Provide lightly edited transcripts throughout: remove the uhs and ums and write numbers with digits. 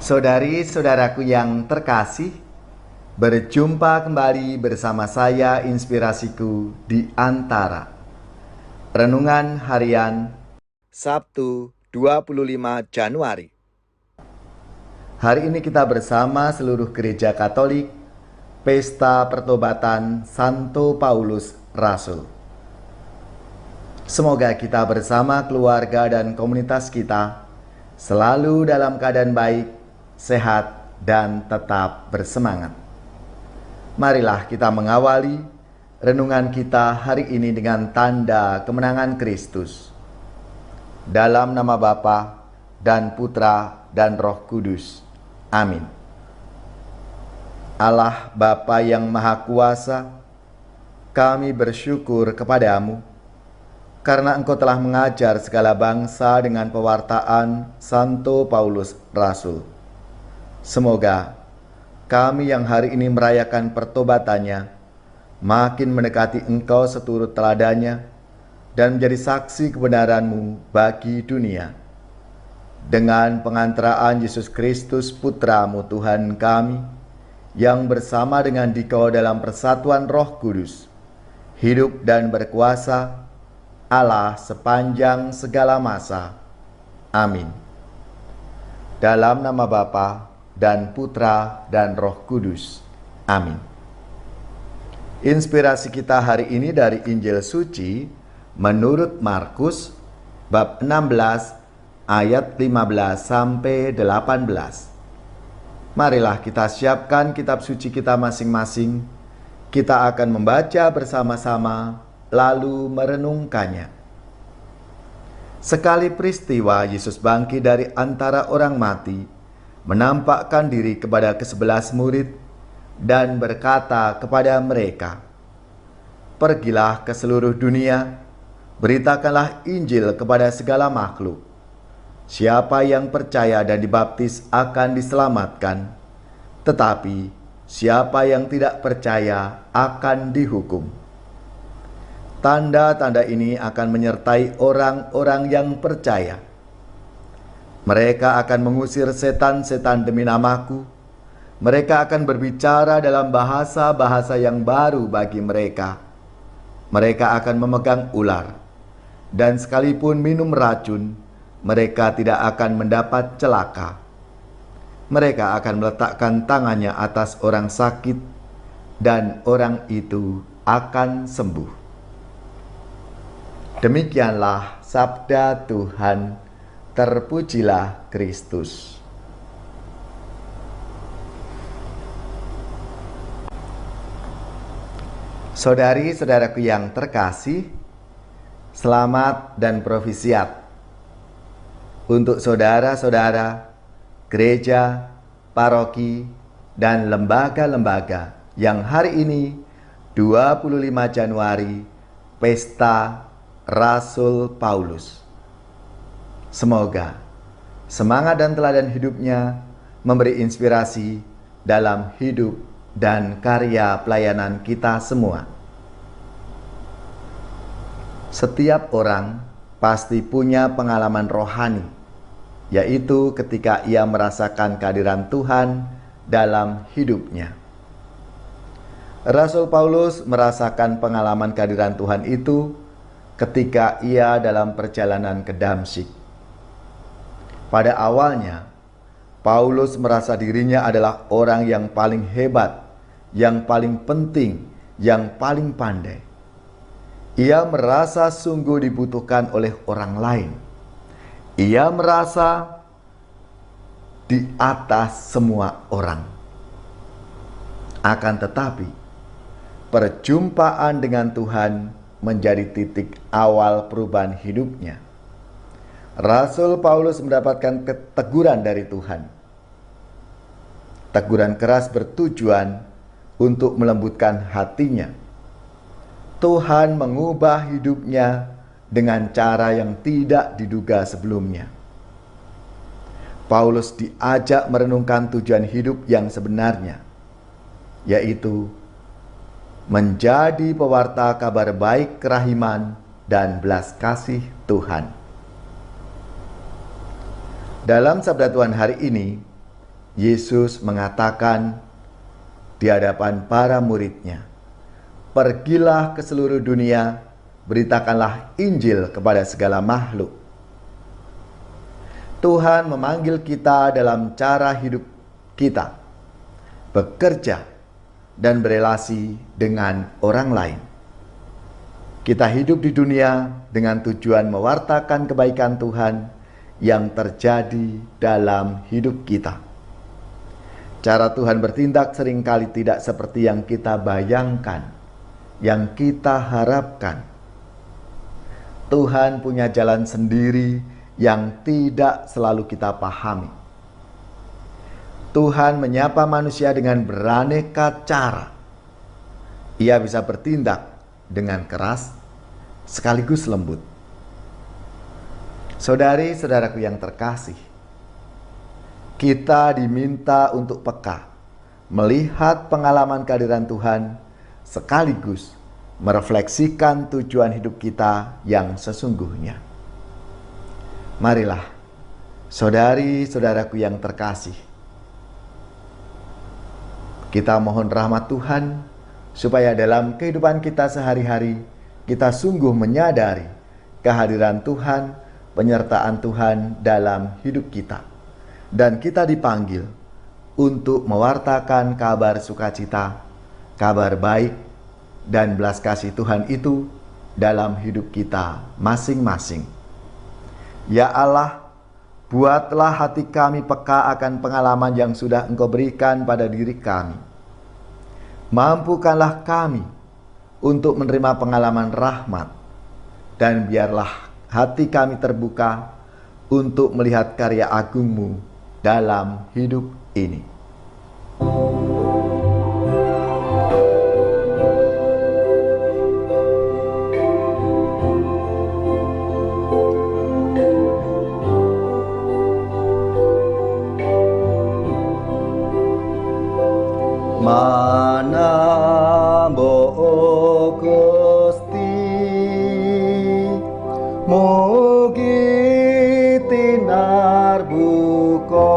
Saudari-saudaraku yang terkasih, berjumpa kembali bersama saya Inspirasiku di Antara. Renungan Harian Sabtu 25 Januari. Hari ini kita bersama seluruh gereja Katolik Pesta Pertobatan Santo Paulus Rasul. Semoga kita bersama keluarga dan komunitas kita selalu dalam keadaan baik, sehat, dan tetap bersemangat. Marilah kita mengawali renungan kita hari ini dengan tanda kemenangan Kristus. Dalam nama Bapa dan Putra dan Roh Kudus. Amin. Allah Bapa yang Maha Kuasa, kami bersyukur kepadamu karena Engkau telah mengajar segala bangsa dengan pewartaan Santo Paulus Rasul. Semoga kami yang hari ini merayakan pertobatannya makin mendekati Engkau seturut teladannya dan menjadi saksi kebenaran-Mu bagi dunia. Dengan pengantaraan Yesus Kristus Putra-Mu Tuhan kami, yang bersama dengan Dikau dalam persatuan Roh Kudus, hidup dan berkuasa Allah sepanjang segala masa. Amin. Dalam nama Bapa dan Putra dan Roh Kudus. Amin. Inspirasi kita hari ini dari Injil Suci menurut Markus bab 16 ayat 15 sampai 18. Marilah kita siapkan kitab suci kita masing-masing. Kita akan membaca bersama-sama lalu merenungkannya. Sekali peristiwa Yesus bangkit dari antara orang mati, menampakkan diri kepada ke-11 murid dan berkata kepada mereka, "Pergilah ke seluruh dunia, beritakanlah Injil kepada segala makhluk. Siapa yang percaya dan dibaptis akan diselamatkan, tetapi siapa yang tidak percaya akan dihukum. Tanda-tanda ini akan menyertai orang-orang yang percaya. Mereka akan mengusir setan-setan demi namaku. Mereka akan berbicara dalam bahasa-bahasa yang baru bagi mereka. Mereka akan memegang ular, dan sekalipun minum racun, mereka tidak akan mendapat celaka. Mereka akan meletakkan tangannya atas orang sakit, dan orang itu akan sembuh." Demikianlah sabda Tuhan. Terpujilah Kristus. Saudari-saudaraku yang terkasih, selamat dan profisiat untuk saudara-saudara, gereja, paroki, dan lembaga-lembaga yang hari ini 25 Januari Pesta Rasul Paulus. Semoga semangat dan teladan hidupnya memberi inspirasi dalam hidup dan karya pelayanan kita semua. Setiap orang pasti punya pengalaman rohani, yaitu ketika ia merasakan kehadiran Tuhan dalam hidupnya. Rasul Paulus merasakan pengalaman kehadiran Tuhan itu ketika ia dalam perjalanan ke Damsyik. Pada awalnya, Paulus merasa dirinya adalah orang yang paling hebat, yang paling penting, yang paling pandai. Ia merasa sungguh dibutuhkan oleh orang lain. Ia merasa di atas semua orang. Akan tetapi, perjumpaan dengan Tuhan menjadi titik awal perubahan hidupnya. Rasul Paulus mendapatkan teguran dari Tuhan. Teguran keras bertujuan untuk melembutkan hatinya. Tuhan mengubah hidupnya dengan cara yang tidak diduga sebelumnya. Paulus diajak merenungkan tujuan hidup yang sebenarnya, yaitu menjadi pewarta kabar baik kerahiman dan belas kasih Tuhan. Dalam sabda Tuhan hari ini, Yesus mengatakan di hadapan para murid-Nya, "Pergilah ke seluruh dunia, beritakanlah Injil kepada segala makhluk." Tuhan memanggil kita dalam cara hidup kita, bekerja, dan berelasi dengan orang lain. Kita hidup di dunia dengan tujuan mewartakan kebaikan Tuhan yang terjadi dalam hidup kita. Cara Tuhan bertindak seringkali tidak seperti yang kita bayangkan, yang kita harapkan. Tuhan punya jalan sendiri yang tidak selalu kita pahami. Tuhan menyapa manusia dengan beraneka cara. Ia bisa bertindak dengan keras sekaligus lembut. Saudari-saudaraku yang terkasih, kita diminta untuk peka, melihat pengalaman kehadiran Tuhan, sekaligus merefleksikan tujuan hidup kita yang sesungguhnya. Marilah, saudari-saudaraku yang terkasih, kita mohon rahmat Tuhan, supaya dalam kehidupan kita sehari-hari, kita sungguh menyadari kehadiran Tuhan, penyertaan Tuhan dalam hidup kita. Dan kita dipanggil untuk mewartakan kabar sukacita, kabar baik, dan belas kasih Tuhan itu dalam hidup kita masing-masing. Ya Allah, buatlah hati kami peka akan pengalaman yang sudah Engkau berikan pada diri kami. Mampukanlah kami untuk menerima pengalaman rahmat, dan biarlah hati kami terbuka untuk melihat karya agung-Mu dalam hidup ini. Manambo Gusti, mugi tinar buka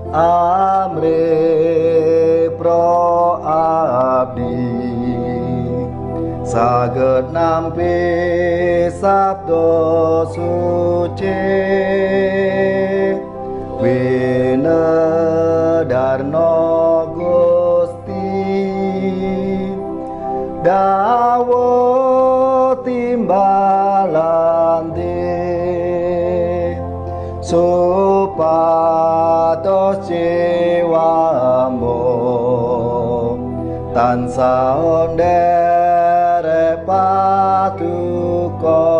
amre pro abdi, saged nampi sabda suci winedarno Gusti, dawuh timbalante supados jiwamu tansah nderek patuko.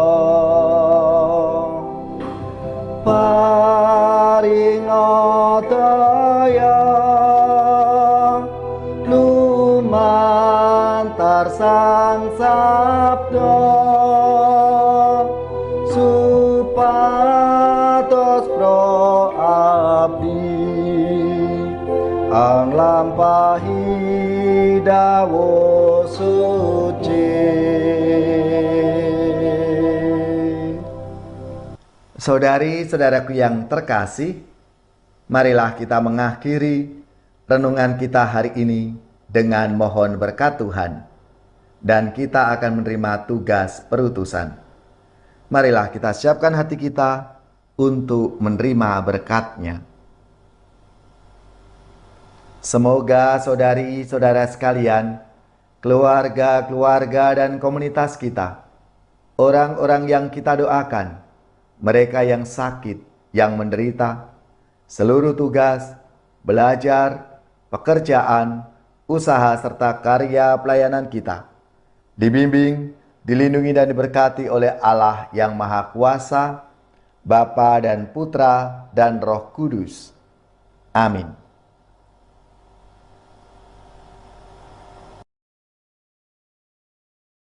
Paringa daya lumantar sang sabda, supados pro abdi anglampahi dawuh suci. Saudari-saudaraku yang terkasih, marilah kita mengakhiri renungan kita hari ini dengan mohon berkat Tuhan, dan kita akan menerima tugas perutusan. Marilah kita siapkan hati kita untuk menerima berkat-Nya. Semoga saudari-saudara sekalian, keluarga-keluarga dan komunitas kita, orang-orang yang kita doakan, mereka yang sakit, yang menderita, seluruh tugas, belajar, pekerjaan, usaha serta karya pelayanan kita dibimbing, dilindungi dan diberkati oleh Allah yang Maha Kuasa, Bapa dan Putra dan Roh Kudus. Amin.